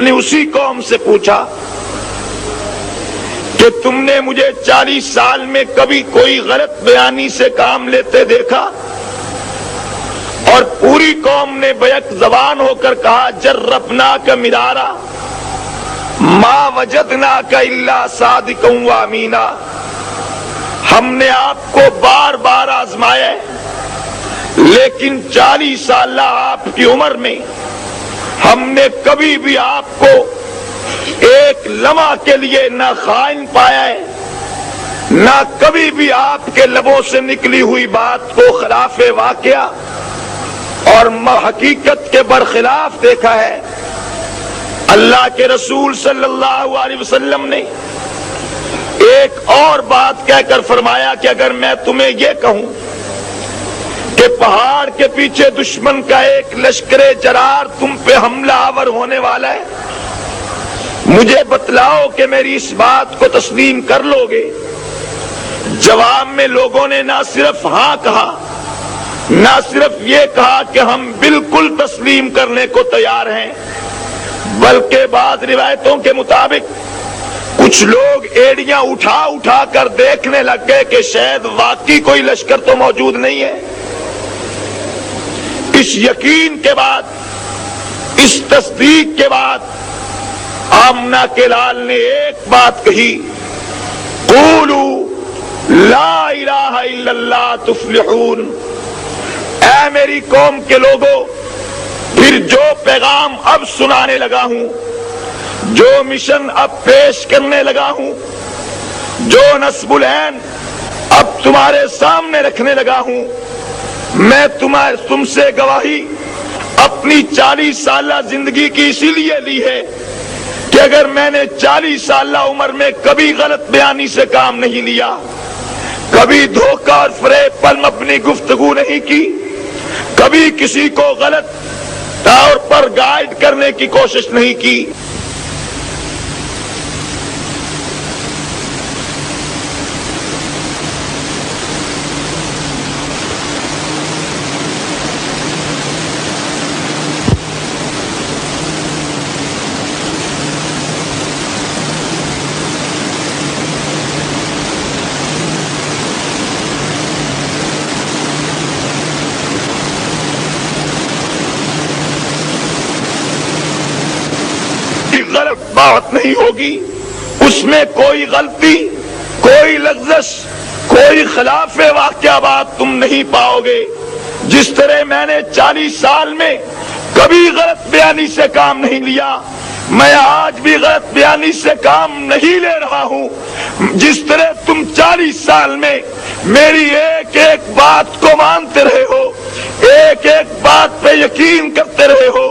اپنی اسی قوم سے پوچھا کہ تم نے مجھے 40 سال میں کبھی کوئی غلط بیانی سے کام لیتے دیکھا؟ اور پوری قوم نے بیک زبان ہو کر کہا جربناک مرارا ما وجدناک الا صادقا و امینا، ہم نے آپ کو بار بار آزمایا ہے، لیکن 40 سالہ آپ کی عمر میں ہم نے کبھی بھی آپ کو ایک لمحہ کے لیے نہ خائن پایا ہے، نہ کبھی بھی آپ کے لبوں سے نکلی ہوئی بات کو خلاف واقعہ اور حقیقت کے برخلاف دیکھا ہے۔ اللہ کے رسول صلی اللہ علیہ وسلم نے ایک اور بات کہہ کر فرمایا کہ اگر میں تمہیں یہ کہوں کہ پہاڑ کے پیچھے دشمن کا ایک لشکر جرار تم پہ حملہ آور ہونے والا ہے، مجھے بتلاؤ کہ میری اس بات کو تسلیم کر لو گے؟ جواب میں لوگوں نے نہ صرف ہاں کہا، نہ صرف یہ کہا کہ ہم بالکل تسلیم کرنے کو تیار ہیں، بلکہ بعض روایتوں کے مطابق کچھ لوگ ایڑیاں اٹھا اٹھا کر دیکھنے لگ گئے کہ شاید واقعی کوئی لشکر تو موجود نہیں ہے۔ اس یقین کے بعد، اس تصدیق کے بعد آمنہ کے لال نے ایک بات کہی، قولوا لا الہ الا اللہ تفلحون۔ اے میری قوم کے لوگوں، پھر جو پیغام اب سنانے لگا ہوں، جو مشن اب پیش کرنے لگا ہوں، جو نصب العین اب تمہارے سامنے رکھنے لگا ہوں، میں تم سے گواہی اپنی 40 سالہ زندگی کی اسی لیے لی ہے کہ اگر میں نے 40 سالہ عمر میں کبھی غلط بیانی سے کام نہیں لیا، کبھی دھوکہ اور فریب پر اپنی گفتگو نہیں کی، کبھی کسی کو غلط طور پر گائیڈ کرنے کی کوشش نہیں کی، بات نہیں ہوگی، اس میں کوئی غلطی، کوئی لغزش، کوئی خلاف واقعہ بات تم نہیں پاؤ گے۔ جس طرح میں نے 40 سال میں کبھی غلط بیانی سے کام نہیں لیا، میں آج بھی غلط بیانی سے کام نہیں لے رہا ہوں۔ جس طرح تم 40 سال میں میری ایک ایک بات کو مانتے رہے ہو، ایک ایک بات پہ یقین کرتے رہے ہو،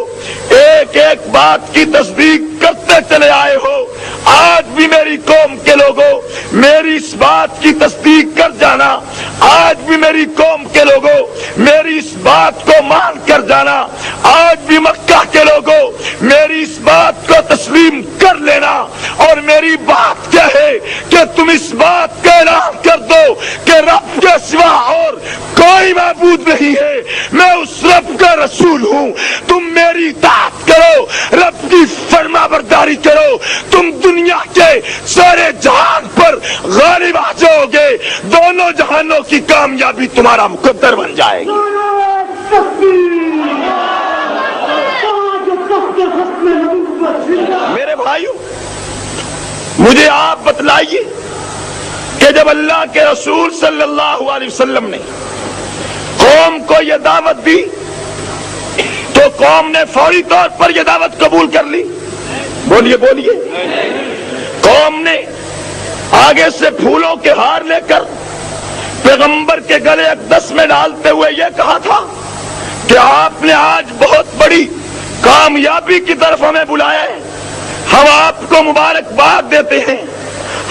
ایک ایک بات کی تصدیق کرتے چلے آئے ہو، آج بھی میری قوم کے لوگوں میری اس بات کی تصدیق کر جانا، آج بھی میری قوم کے لوگوں میری اس بات کو مان کر جانا، آج بھی مکہ کے لوگوں میری اس بات کو تسلیم کر لینا، اور میری بات کیا ہے کہ تم اس بات کا اعلان کر دو کہ رب کے سوا اور کوئی معبود نہیں ہے، میں اس رب کا رسول ہوں، تم میری اطاعت کرو، رب کی فرما برداری کرو، تم دنیا کے سارے جہان پر غالب آ جاؤ گے، دونوں جہانوں کی کامیابی تمہارا مقدر بن جائے گی۔ میرے بھائیو، مجھے آپ بتلائیے کہ جب اللہ کے رسول صلی اللہ علیہ وسلم نے قوم کو یہ دعوت دی تو قوم نے فوری طور پر یہ دعوت قبول کر لی؟ بولیے بولیے۔ قوم نے آگے سے پھولوں کے ہار لے کر پیغمبر کے گلے اقدس میں ڈالتے ہوئے یہ کہا تھا کہ آپ نے آج بہت بڑی کامیابی کی طرف ہمیں بلایا ہے، ہم آپ کو مبارکباد دیتے ہیں،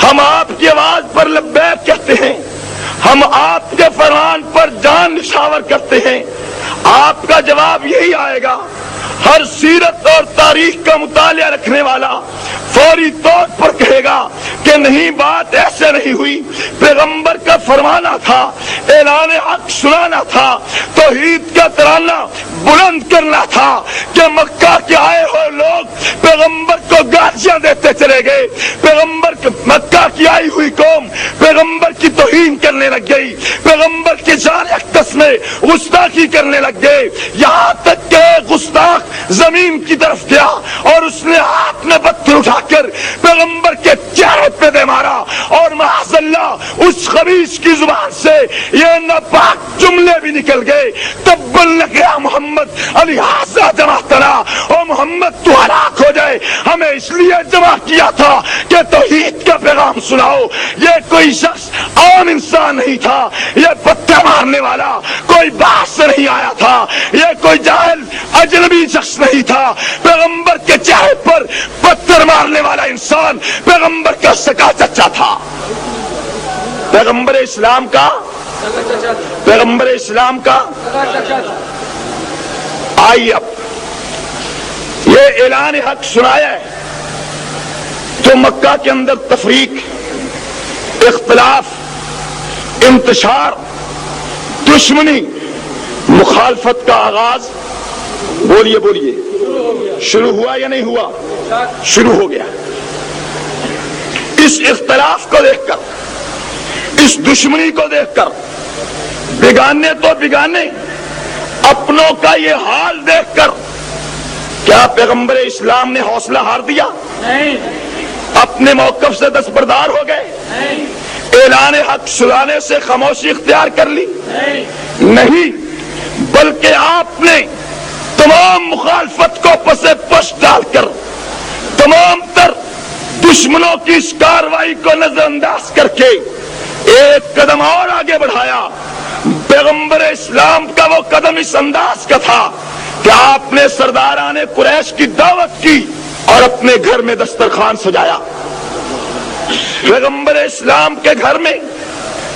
ہم آپ کی آواز پر لبیک کہتے ہیں، ہم آپ کے فرمان پر جان نشاور کرتے ہیں۔ آپ کا جواب یہی آئے گا۔ ہر سیرت اور تاریخ کا مطالعہ رکھنے والا فوری طور پر کہے گا کہ نہیں، بات ایسے نہیں ہوئی، پیغمبر کا فرمانا تھا، اعلان حق سنانا تھا، توحید کا ترانہ بلند کرنا تھا کہ مکہ کے آئے ہوئے لوگ پیغمبر کو گالیاں دیتے چلے گئے، پیغمبر مکہ کی آئی ہوئی قوم پیغمبر کی توہین کرنے لگ گئی، پیغمبر کی جان اقدس میں گستاخی کرنے لگ گئے، یہاں تک کہ گستاخ زمین کی طرف گیا اور اس نے ہاتھ میں پتھر اٹھا کر پیغمبر کے چہرے پہ دے مارا، اور معاذ اللہ اس خبیث کی زبان سے یہ ناپاک جملے بھی نکل گئے، تبا لک یا محمد لہذا جمعتنا، او محمد تو ہلاک ہو جائے، ہمیں اس لیے جمع کیا تھا کہ توحید کا پیغام سناؤ۔ یہ کوئی شخص عام انسان نہیں تھا، یہ پتھر مارنے والا کوئی باہر سے نہیں آیا تھا، یہ کوئی جاہل اجنبی شخص نہیں تھا، پیغمبر کے چہرے پر پتھر مارنے والا انسان پیغمبر کا سگا چچا تھا، پیغمبر اسلام کا آئیے اب یہ اعلان حق سنایا ہے تو مکہ کے اندر تفریق، اختلاف، انتشار، دشمنی، مخالفت کا آغاز بولیے شروع ہوا یا نہیں ہوا؟ شروع ہو گیا۔ اس اختلاف کو دیکھ کر، اس دشمنی کو دیکھ کر، بیگانے تو بیگانے، اپنوں کا یہ حال دیکھ کر کیا پیغمبر اسلام نے حوصلہ ہار دیا؟ نہیں۔ اپنے موقف سے دستبردار ہو گئے؟ نہیں۔ اعلان حق سنانے سے خاموشی اختیار کر لی؟ نہیں، بلکہ آپ نے تمام مخالفت کو پسے پش ڈال کر، تمام تر دشمنوں کی اس کاروائی کو نظر انداز کر کے ایک قدم اور آگے بڑھایا۔ پیغمبر اسلام کا وہ قدم اس انداز کا تھا کہ آپ نے سرداران قریش کی دعوت کی اور اپنے گھر میں دسترخوان سجایا۔ پیغمبر اسلام کے گھر میں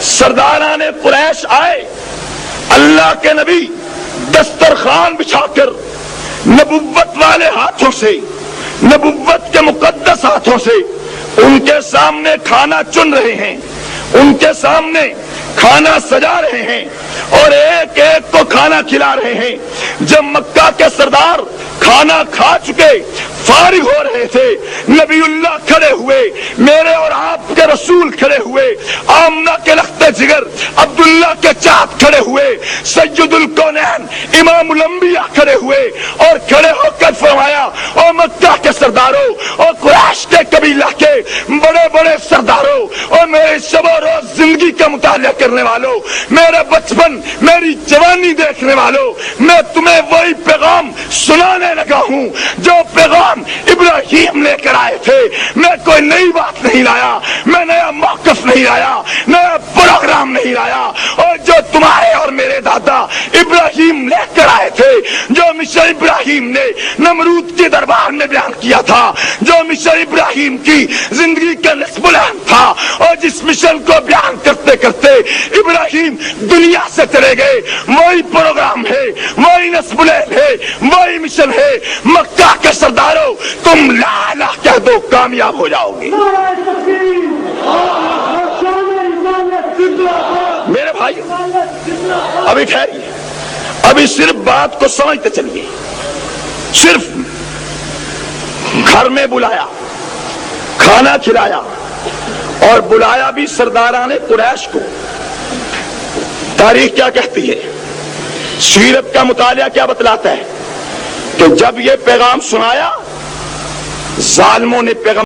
سرداران قریش آئے، اللہ کے نبی دسترخوان بچھا کر نبوت والے ہاتھوں سے، نبوت کے مقدس ہاتھوں سے ان کے سامنے کھانا چن رہے ہیں، ان کے سامنے کھانا سجا رہے ہیں اور ایک ایک کو کھانا کھلا رہے ہیں۔ جب مکہ کے سردار کھانا کھا چکے فارغ ہو رہے تھے، نبی اللہ کھڑے ہوئے، میرے اور آپ کے رسول کھڑے ہوئے، آمنہ کے لخت جگر عبداللہ کے چاہت کھڑے ہوئے، سید الکونین امام الانبیاء کھڑے ہوئے اور کھڑے ہو کر فرمایا، او مکہ کے سرداروں، او قریش کے قبیلہ کے بڑے بڑے سرداروں، او میرے شب و روز زندگی کا مطالعہ کرنے والوں، میرے بچپن میری جوانی دیکھنے والوں، میں تمہیں وہی پیغام سنانے لگا ہوں جو پیغام ابراہیم لے کر آئے تھے۔ میں کوئی نئی بات نہیں لایا، میں نیا موقف نہیں لایا، نیا پروگرام نہیں لایا، اور جو تمہارے اور میرے دادا ابراہیم لے کر آئے تھے، جو مشن ابراہیم نے نمرود کے دربار میں بیان کیا تھا، جو مشن ابراہیم کی زندگی کا نصب العین تھا، اور جس مشن کو بیان کرتے کرتے ابراہیم دنیا سے چلے گئے، وہی پروگرام ہے، وہی نصب العین ہے، وہی مشن ہے۔ مکہ کے سرداروں، تم لا الہ کہہ دو، کامیاب ہو جاؤ گے۔ میرے بھائی ابھی ٹھہریے، ابھی صرف بات کو سمجھتے چلیے۔ صرف گھر میں بلایا، کھانا کھلایا اور بلایا بھی سرداران قریش کو۔ تاریخ کیا کہتی ہے، سیرت کا مطالعہ کیا بتلاتا ہے کہ جب یہ پیغام سنایا، ظالموں نے پیغام